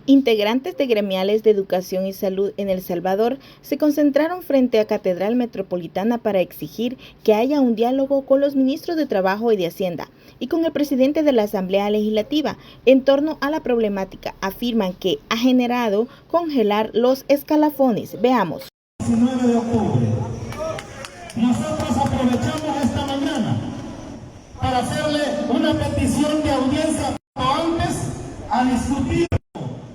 Integrantes de gremiales de educación y salud en El Salvador se concentraron frente a Catedral Metropolitana para exigir que haya un diálogo con los ministros de Trabajo y de Hacienda y con el presidente de la Asamblea Legislativa en torno a la problemática. Afirman que ha generado congelar los escalafones. Veamos. 19 de octubre. Nosotros aprovechamos esta mañana para hacerle una petición de audiencia antes a discutir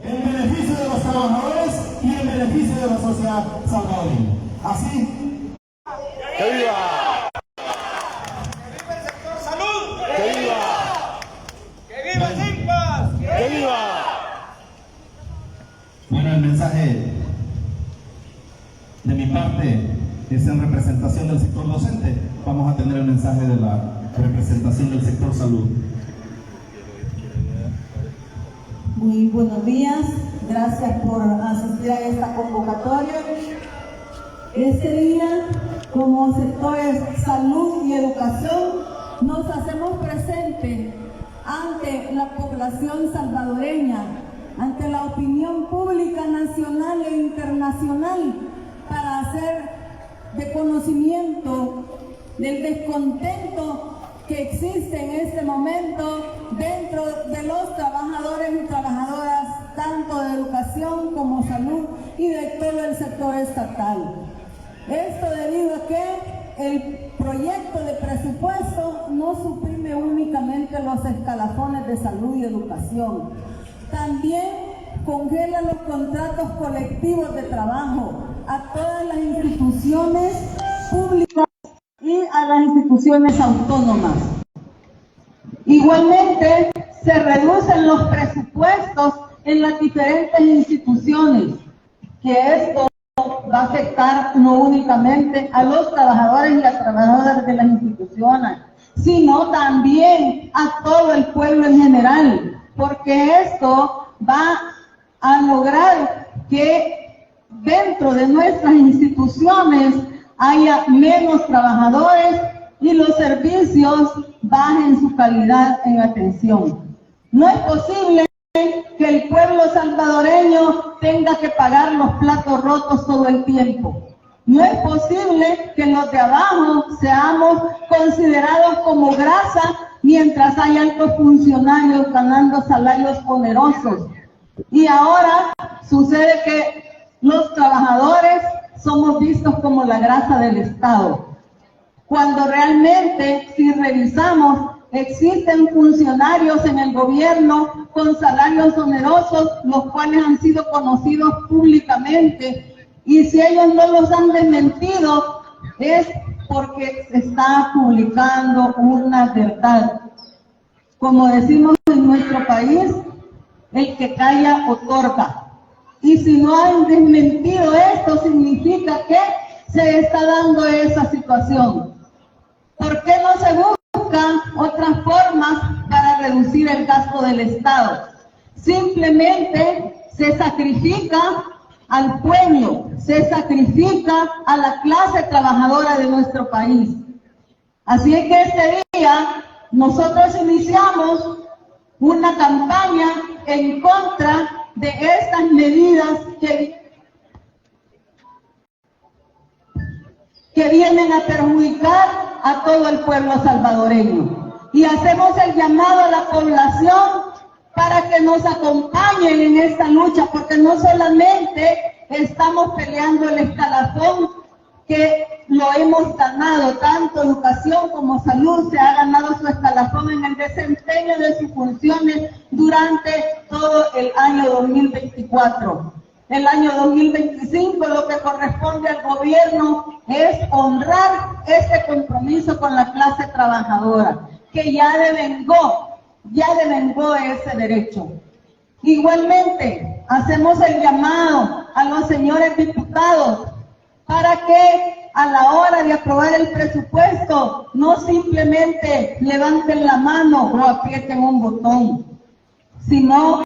el beneficio de los trabajadores y el beneficio de la sociedad salvadoreña. Así. ¡Que viva! ¡Que viva el sector salud! ¡Que viva! ¡Que viva Simpas! ¡Que viva! Bueno, el mensaje de mi parte es en representación del sector docente. Vamos a tener el mensaje de la representación del sector salud. Muy buenos días, gracias por asistir a esta convocatoria. Este día, como sectores salud y educación, nos hacemos presentes ante la población salvadoreña, ante la opinión pública nacional e internacional, para hacer de conocimiento del descontento que existe en este momento dentro de los trabajadores y trabajadoras, tanto de educación como salud y de todo el sector estatal. Esto debido a que el proyecto de presupuesto no suprime únicamente los escalafones de salud y educación, también congela los contratos colectivos de trabajo a todas las instituciones públicas y a las instituciones autónomas. Igualmente, se reducen los presupuestos en las diferentes instituciones, que esto va a afectar no únicamente a los trabajadores y las trabajadoras de las instituciones, sino también a todo el pueblo en general, porque esto va a lograr que dentro de nuestras instituciones haya menos trabajadores y los servicios bajen su calidad en atención. No es posible que el pueblo salvadoreño tenga que pagar los platos rotos todo el tiempo. No es posible que los de abajo seamos considerados como grasa mientras hay altos funcionarios ganando salarios onerosos. Y ahora sucede que los trabajadores somos vistos como la grasa del Estado, cuando realmente, si revisamos, existen funcionarios en el gobierno con salarios onerosos, los cuales han sido conocidos públicamente, y si ellos no los han desmentido, es porque se está publicando una verdad. Como decimos en nuestro país, el que calla otorga. Y si no han desmentido esto, significa que se está dando esa situación. ¿Por qué no se buscan otras formas para reducir el gasto del Estado? Simplemente se sacrifica al pueblo, se sacrifica a la clase trabajadora de nuestro país. Así es que este día nosotros iniciamos una campaña en contra de estas medidas que vienen a perjudicar a todo el pueblo salvadoreño. Y hacemos el llamado a la población para que nos acompañen en esta lucha, porque no solamente estamos peleando el escalafón que lo hemos ganado, tanto educación como salud se ha ganado su escalafón en el desempeño de sus funciones durante todo el año 2024. El año 2025 lo que corresponde al gobierno es honrar este compromiso con la clase trabajadora, que ya devengó ese derecho. Igualmente, hacemos el llamado a los señores diputados para que a la hora de aprobar el presupuesto no simplemente levanten la mano o aprieten un botón, sino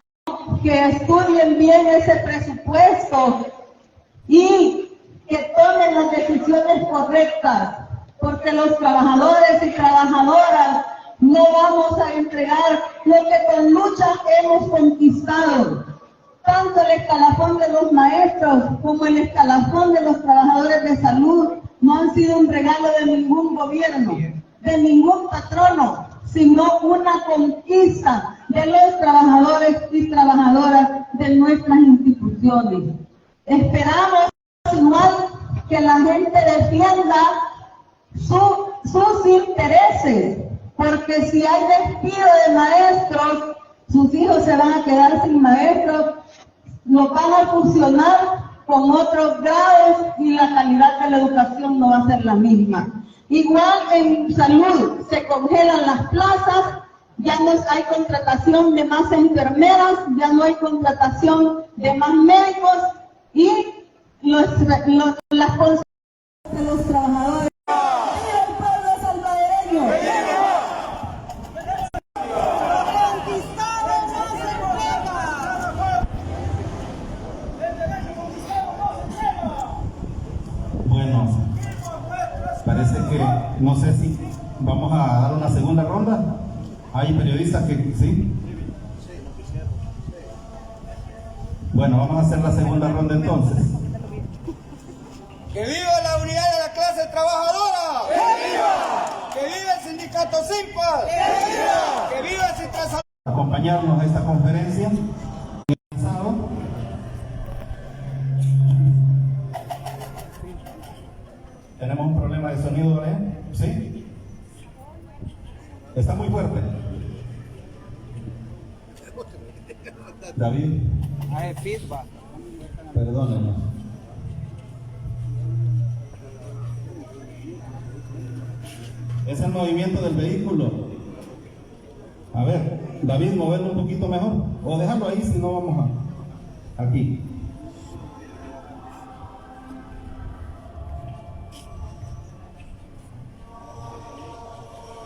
que estudien bien ese presupuesto y que tomen las decisiones correctas, porque los trabajadores y trabajadoras no vamos a entregar lo que con lucha hemos conquistado. escalafón de los maestros, como el escalafón de los trabajadores de salud, no han sido un regalo de ningún gobierno, de ningún patrono, sino una conquista de los trabajadores y trabajadoras de nuestras instituciones. Esperamos igual que la gente defienda sus intereses, porque si hay despido de maestros, sus hijos se van a quedar sin maestros, los van a fusionar con otros grados y la calidad de la educación no va a ser la misma. Igual en salud, se congelan las plazas, ya no hay contratación de más enfermeras, ya no hay contratación de más médicos y las consecuencias de los trabajadores. ¡Viva el pueblo salvadoreño! Bueno, parece que, no sé si vamos a dar una segunda ronda. Hay periodistas que, ¿sí? Bueno, vamos a hacer la segunda ronda entonces. ¡Que viva la unidad de la clase trabajadora! ¡Que viva! ¡Que viva el sindicato SIMPAS! ¡Que viva! ¡Que viva el sindicato! Acompañarnos a esta conferencia. Tenemos un problema de sonido, ¿eh? ¿Sí? Está muy fuerte. David. Hay feedback. Perdónenos. Es el movimiento del vehículo. A ver, David, moverlo un poquito mejor. O dejarlo ahí si no vamos a... Aquí.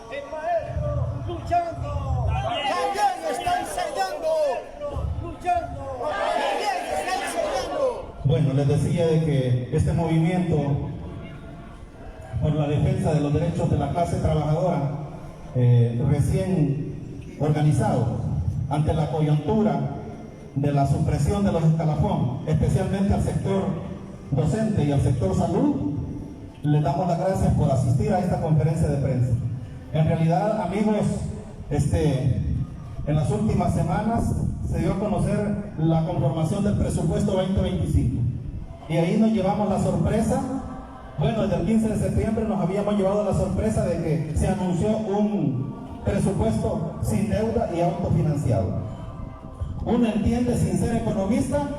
El maestro luchando. También está enseñando. Luchando. También está enseñando. Bueno, les decía de que este movimiento por la defensa de los derechos de la clase trabajadora recién organizado ante la coyuntura de la supresión de los escalafones, especialmente al sector docente y al sector salud, les damos las gracias por asistir a esta conferencia de prensa. En realidad, amigos, en las últimas semanas se dio a conocer la conformación del presupuesto 2025 y ahí nos llevamos la sorpresa. Bueno, desde el 15 de septiembre nos habíamos llevado la sorpresa de que se anunció un presupuesto sin deuda y autofinanciado. Uno entiende, sin ser economista,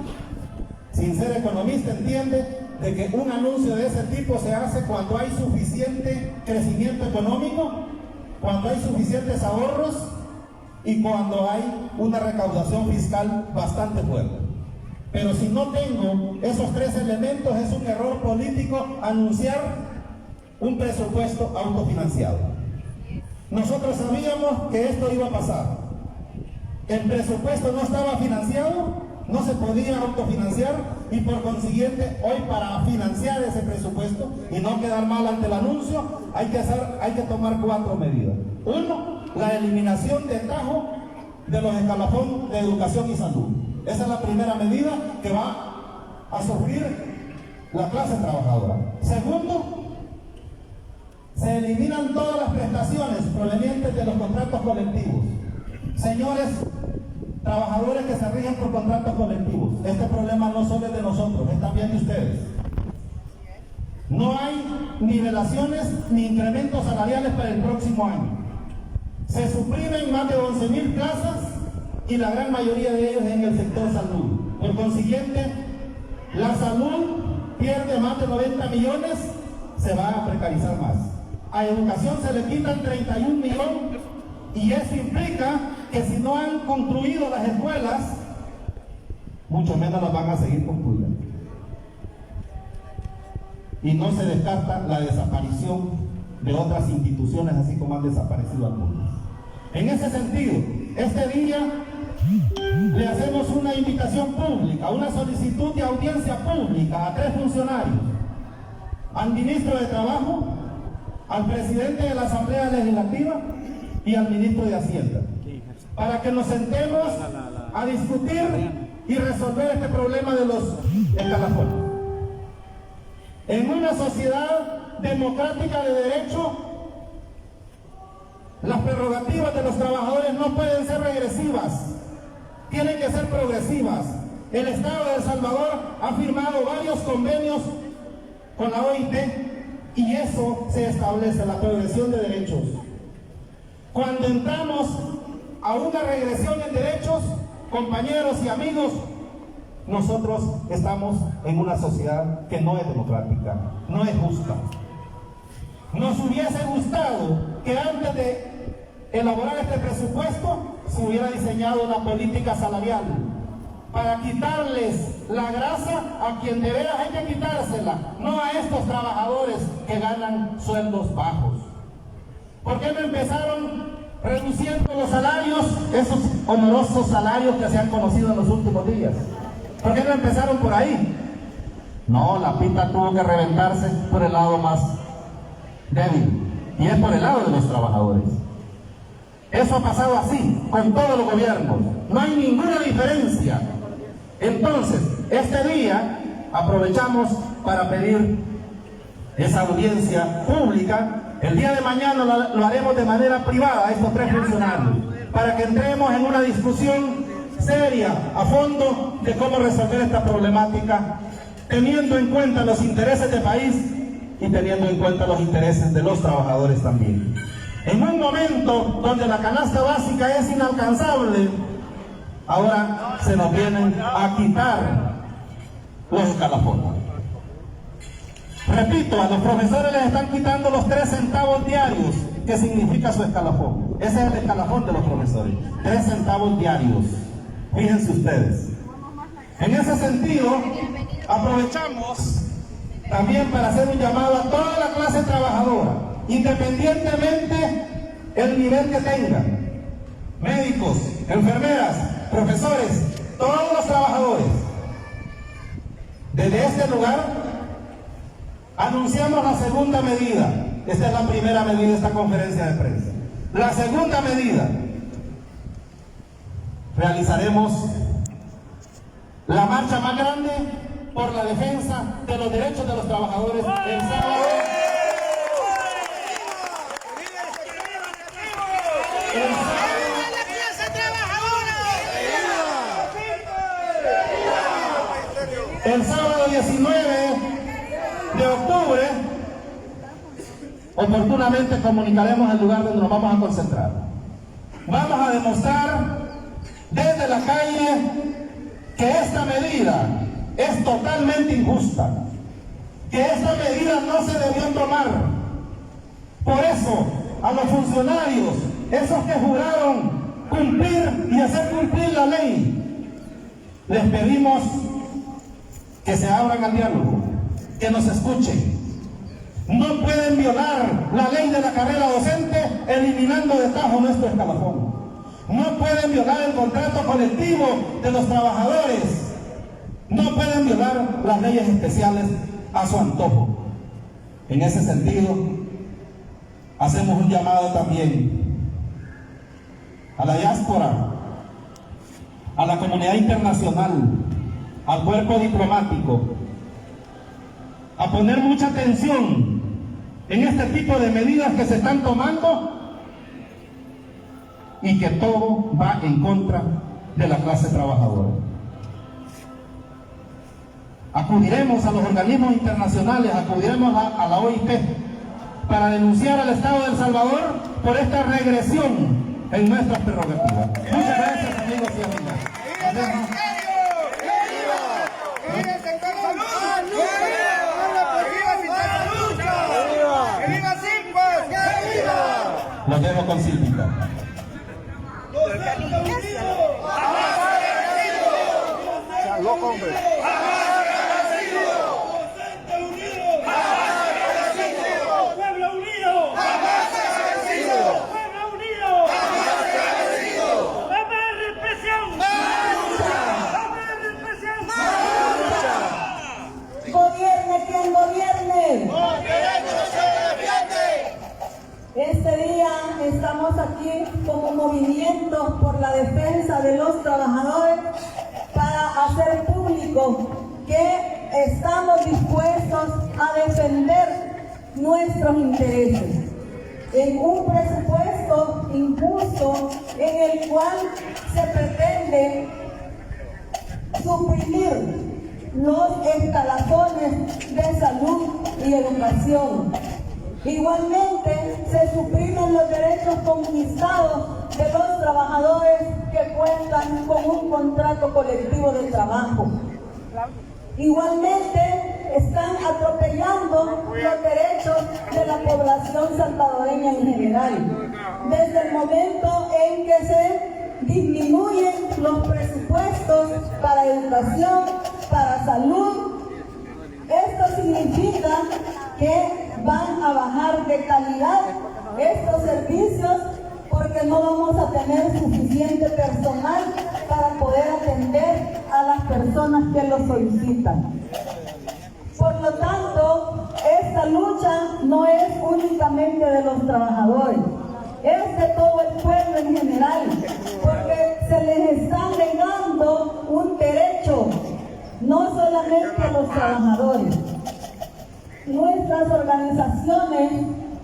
entiende de que un anuncio de ese tipo se hace cuando hay suficiente crecimiento económico, cuando hay suficientes ahorros y cuando hay una recaudación fiscal bastante fuerte. Pero si no tengo esos tres elementos, es un error político anunciar un presupuesto autofinanciado. Nosotros sabíamos que esto iba a pasar. El presupuesto no estaba financiado, no se podía autofinanciar y por consiguiente hoy para financiar ese presupuesto y no quedar mal ante el anuncio hay que tomar 4 medidas. 1, la eliminación de tajo de los escalafones de educación y salud. Esa es la primera medida que va a sufrir la clase trabajadora. Segundo, se eliminan todas las prestaciones provenientes de los contratos colectivos. Señores trabajadores que se rigen por contratos colectivos, este problema no solo es de nosotros, es también de ustedes. No hay nivelaciones ni incrementos salariales para el próximo año. Se suprimen más de 11.000 plazas y la gran mayoría de ellos en el sector salud. Por consiguiente, la salud pierde más de 90 millones, se va a precarizar más. A educación se le quitan 31 millones y eso implica que si no han concluido las escuelas, mucho menos las van a seguir concluyendo. Y no se descarta la desaparición de otras instituciones, así como han desaparecido algunas. En ese sentido, este día le hacemos una invitación pública, una solicitud de audiencia pública a 3 funcionarios, al ministro de Trabajo, al presidente de la Asamblea Legislativa y al ministro de Hacienda, para que nos sentemos a discutir y resolver este problema de los escalafones. En una sociedad democrática de derecho, las prerrogativas de los trabajadores no pueden ser regresivas, tienen que ser progresivas. El Estado de El Salvador ha firmado varios convenios con la OIT y eso se establece, la progresión de derechos. Cuando entramos a una regresión en derechos, compañeros y amigos, nosotros estamos en una sociedad que no es democrática, no es justa. Nos hubiese gustado que antes de elaborar este presupuesto se hubiera diseñado una política salarial para quitarles la grasa a quien de veras hay que quitársela, no a estos trabajadores que ganan sueldos bajos. ¿Por qué no empezaron reduciendo los salarios, esos honorosos salarios que se han conocido en los últimos días? ¿Por qué no empezaron por ahí? No, la pita tuvo que reventarse por el lado más débil, y es por el lado de los trabajadores. Eso ha pasado así con todos los gobiernos, no hay ninguna diferencia. Entonces, este día aprovechamos para pedir esa audiencia pública. El día de mañana lo haremos de manera privada a estos tres funcionarios, para que entremos en una discusión seria, a fondo, de cómo resolver esta problemática, teniendo en cuenta los intereses del país y teniendo en cuenta los intereses de los trabajadores también. En un momento donde la canasta básica es inalcanzable, ahora se nos vienen a quitar los escalafones. Repito, a los profesores les están quitando los 3 centavos diarios, que significa su escalafón. Ese es el escalafón de los profesores, 3 centavos diarios. Fíjense ustedes. En ese sentido, aprovechamos también para hacer un llamado a toda la clase trabajadora, independientemente el nivel que tengan. Médicos, enfermeras, profesores, todos los trabajadores. Desde este lugar anunciamos la segunda medida. Esta es la primera medida de esta conferencia de prensa. La segunda medida: realizaremos la marcha más grande por la defensa de los derechos de los trabajadores el sábado. El sábado 19 de octubre, oportunamente comunicaremos el lugar donde nos vamos a concentrar. Vamos a demostrar desde la calle que esta medida es totalmente injusta, que esta medida no se debió tomar. Por eso, a los funcionarios, esos que juraron cumplir y hacer cumplir la ley, les pedimos que se abran al diálogo, que nos escuchen. No pueden violar la ley de la carrera docente eliminando de tajo nuestro escalafón. No pueden violar el contrato colectivo de los trabajadores. No pueden violar las leyes especiales a su antojo. En ese sentido, hacemos un llamado también a la diáspora, a la comunidad internacional, al cuerpo diplomático, a poner mucha atención en este tipo de medidas que se están tomando y que todo va en contra de la clase trabajadora. Acudiremos a los organismos internacionales, acudiremos a la OIT para denunciar al Estado de El Salvador por esta regresión en nuestras prerrogativas. Muchas gracias, amigos y amigas. Nos vemos. Los dejo con Silvita. Loco, hombre. ¡Pueblo unido! ¡Jamás será vencido! ¡Pueblo unido! ¡Jamás será vencido! ¡Va a haber represión! ¡Más lucha! ¡Va a haber represión! ¡Más lucha! Gobierne quien gobierne. ¡Los derechos se defienden! Este día estamos aquí como movimiento por la defensa de los trabajadores para hacer público que estamos dispuestos a defender nuestros intereses en un presupuesto injusto en el cual se pretende suprimir los escalafones de salud y educación. Igualmente se suprimen los derechos conquistados de los trabajadores que cuentan con un contrato colectivo de trabajo. Igualmente están atropellando los derechos de la población salvadoreña en general. Desde el momento en que se disminuyen los presupuestos para educación, para salud, esto significa que van a bajar de calidad estos servicios porque no vamos a tener suficiente personal para poder atender a las personas que lo solicitan. Por lo tanto, esta lucha no es únicamente de los trabajadores, es de todo el pueblo en general, porque se les está negando un derecho, no solamente a los trabajadores. Nuestras organizaciones,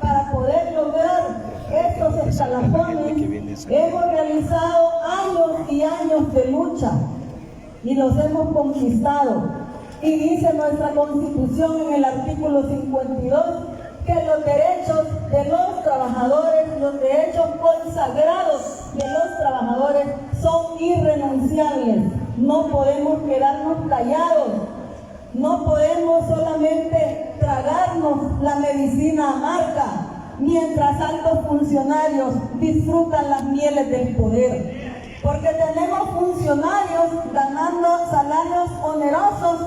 para poder lograr estos escalafones, hemos realizado años y años de lucha y los hemos conquistado. Y dice nuestra Constitución en el artículo 52 que los derechos de los trabajadores, los derechos consagrados de los trabajadores son irrenunciables. No podemos quedarnos callados, no podemos solamente tragarnos la medicina amarga mientras altos funcionarios disfrutan las mieles del poder. Porque tenemos funcionarios ganando salarios onerosos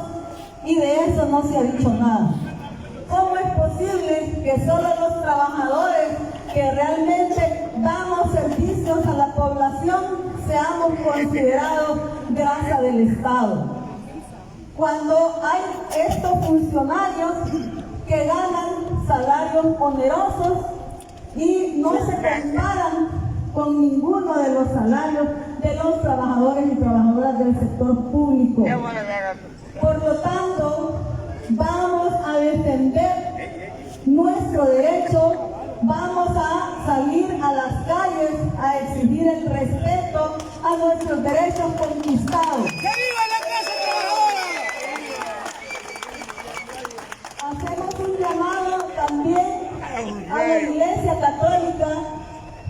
y de eso no se ha dicho nada. ¿Cómo es posible que solo los trabajadores que realmente damos servicios a la población seamos considerados grasa del Estado? Cuando hay estos funcionarios que ganan salarios onerosos y no se comparan con ninguno de los salarios de los trabajadores y trabajadoras del sector público. Por lo tanto, vamos a defender nuestro derecho, vamos a salir a las calles a exigir el respeto a nuestros derechos conquistados. ¡Que viva la clase trabajadora! Hacemos un llamado también a la Iglesia Católica,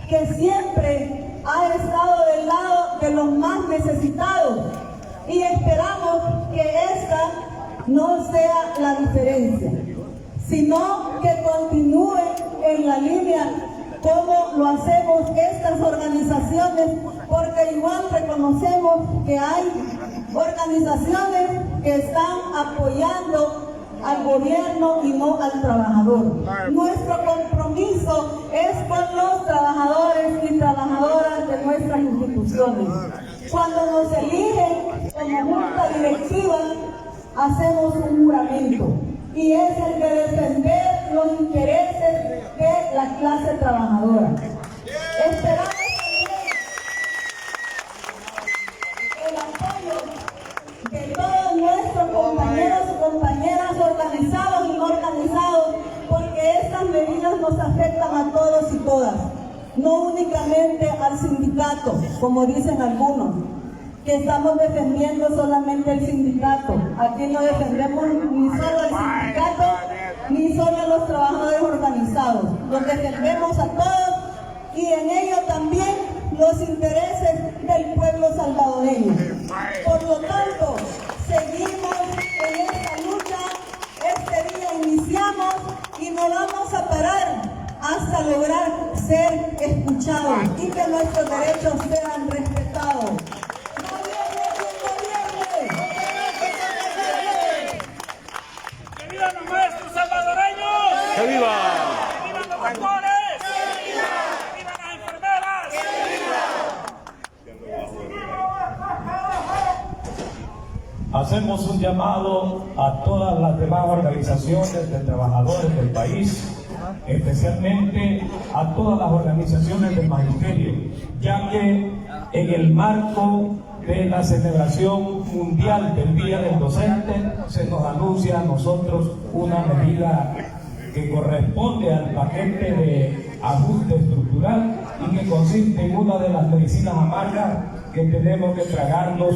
que siempre ha estado del lado de los más necesitados, y esperamos que esta no sea la diferencia, sino que continúe en la línea como lo hacemos estas organizaciones, porque igual reconocemos que hay organizaciones que están apoyando al gobierno y no al trabajador. Nuestro compromiso es con los trabajadores y trabajadoras de nuestras instituciones. Cuando nos eligen como junta directiva, hacemos un juramento, y es el de defender los intereses de la clase trabajadora. Esperamos el apoyo de todos nuestros compañeros y compañeras organizados y no organizados, porque estas medidas nos afectan a todos y todas, no únicamente al sindicato, como dicen algunos, que estamos defendiendo solamente el sindicato. Aquí no defendemos ni solo al sindicato, ni solo a los trabajadores organizados. Los defendemos a todos, y en ello también los intereses del pueblo salvadoreño. Por lo tanto, seguimos en esta lucha. Este día iniciamos y no vamos a parar hasta lograr ser escuchados y que nuestros derechos sean respetados. ¡Que vivan los maestros salvadoreños! ¡Que viva! ¡Que vivan los doctores! ¡Que vivan las enfermeras! Hacemos un llamado a todas las demás organizaciones de trabajadores del país, especialmente a todas las organizaciones del magisterio, ya que en el marco de la celebración mundial del Día del Docente, se nos anuncia a nosotros una medida que corresponde al paquete de ajuste estructural y que consiste en una de las medicinas amargas que tenemos que tragarnos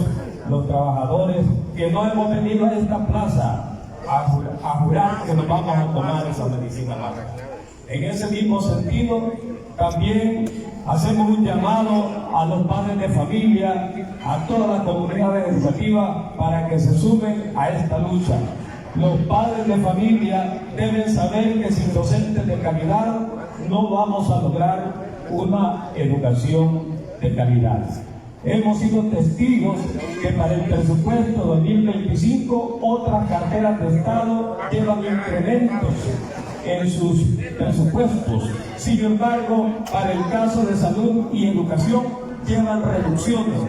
los trabajadores que no hemos venido a esta plaza a jurar que nos vamos a tomar esa medicina amarga. En ese mismo sentido, también hacemos un llamado a los padres de familia, a todas las comunidades educativas para que se sumen a esta lucha. Los padres de familia deben saber que sin docentes de calidad no vamos a lograr una educación de calidad. Hemos sido testigos que para el presupuesto 2025 otras carteras de Estado llevan incrementos en sus presupuestos. Sin embargo, para el caso de salud y educación llevan reducciones.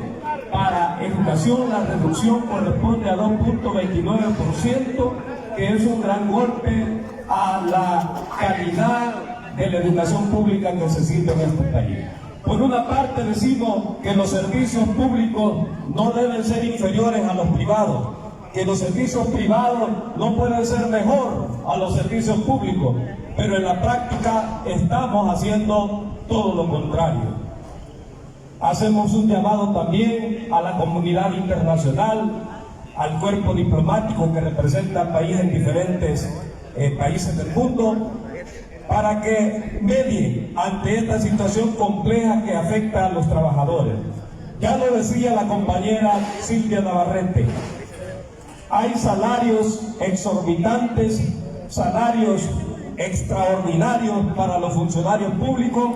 Para educación la reducción corresponde a 2.29%, que es un gran golpe a la calidad de la educación pública que se existe en este país. Por una parte decimos que los servicios públicos no deben ser inferiores a los privados, que los servicios privados no pueden ser mejor a los servicios públicos, pero en la práctica estamos haciendo todo lo contrario. Hacemos un llamado también a la comunidad internacional, al cuerpo diplomático que representa al país en diferentes países del mundo, para que medie ante esta situación compleja que afecta a los trabajadores. Ya lo decía la compañera Silvia Navarrete, hay salarios exorbitantes, salarios extraordinarios para los funcionarios públicos,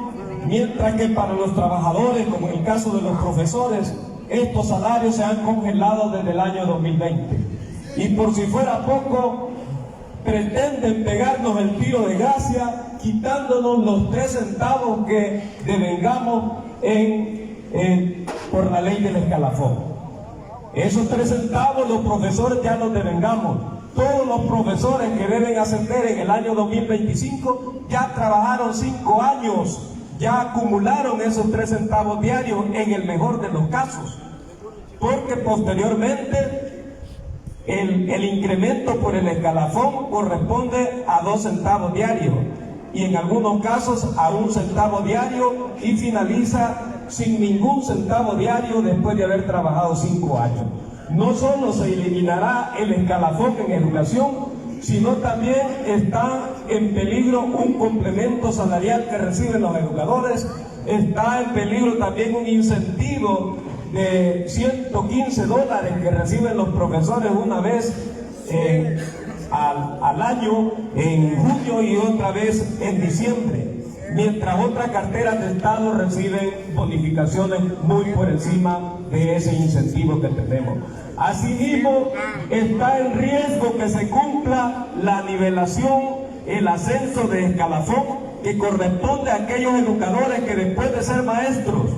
mientras que para los trabajadores, como en el caso de los profesores, estos salarios se han congelado desde el año 2020. Y por si fuera poco, pretenden pegarnos el tiro de gracia, quitándonos los 3 centavos que devengamos por la ley del escalafón. Esos 3 centavos los profesores ya los devengamos. Todos los profesores que deben ascender en el año 2025 ya trabajaron 5 años, ya acumularon esos 3 centavos diarios en el mejor de los casos, porque posteriormente el incremento por el escalafón corresponde a 2 centavos diarios y en algunos casos a 1 centavo diario y finaliza sin ningún centavo diario después de haber trabajado 5 años. No solo se eliminará el escalafón en educación, sino también está en peligro un complemento salarial que reciben los educadores, está en peligro también un incentivo de $115 que reciben los profesores una vez al año, en junio y otra vez en diciembre, mientras otras carteras de Estado reciben bonificaciones muy por encima de ese incentivo que tenemos. Asimismo, está en riesgo que se cumpla la nivelación, el ascenso de escalafón que corresponde a aquellos educadores que después de ser maestros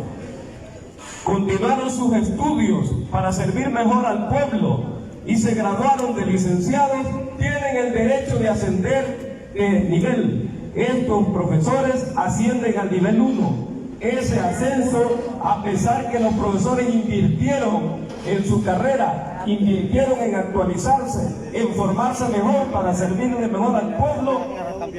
continuaron sus estudios para servir mejor al pueblo y se graduaron de licenciados, tienen el derecho de ascender de nivel. Estos profesores ascienden al nivel 1. Ese ascenso, a pesar que los profesores invirtieron en su carrera, invirtieron en actualizarse, en formarse mejor para servirle mejor al pueblo,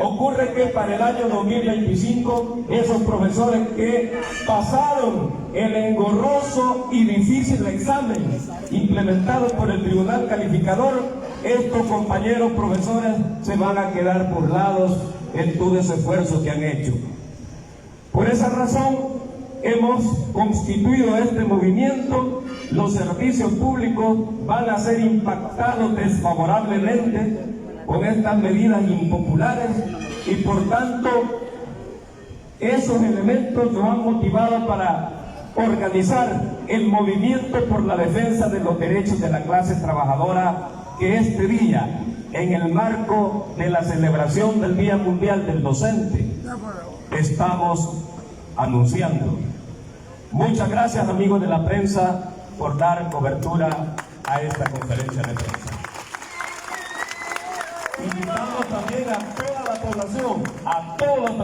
ocurre que para el año 2025 esos profesores que pasaron el engorroso y difícil examen implementado por el Tribunal Calificador, estos compañeros profesores se van a quedar burlados en todo ese esfuerzo que han hecho. Por esa razón hemos constituido este movimiento. Los servicios públicos van a ser impactados desfavorablemente con estas medidas impopulares y por tanto esos elementos nos han motivado para organizar el movimiento por la defensa de los derechos de la clase trabajadora, que este día, en el marco de la celebración del Día Mundial del Docente, estamos anunciando. Muchas gracias, amigos de la prensa, por dar cobertura a esta conferencia de prensa. Invitamos también a toda la población, a todos los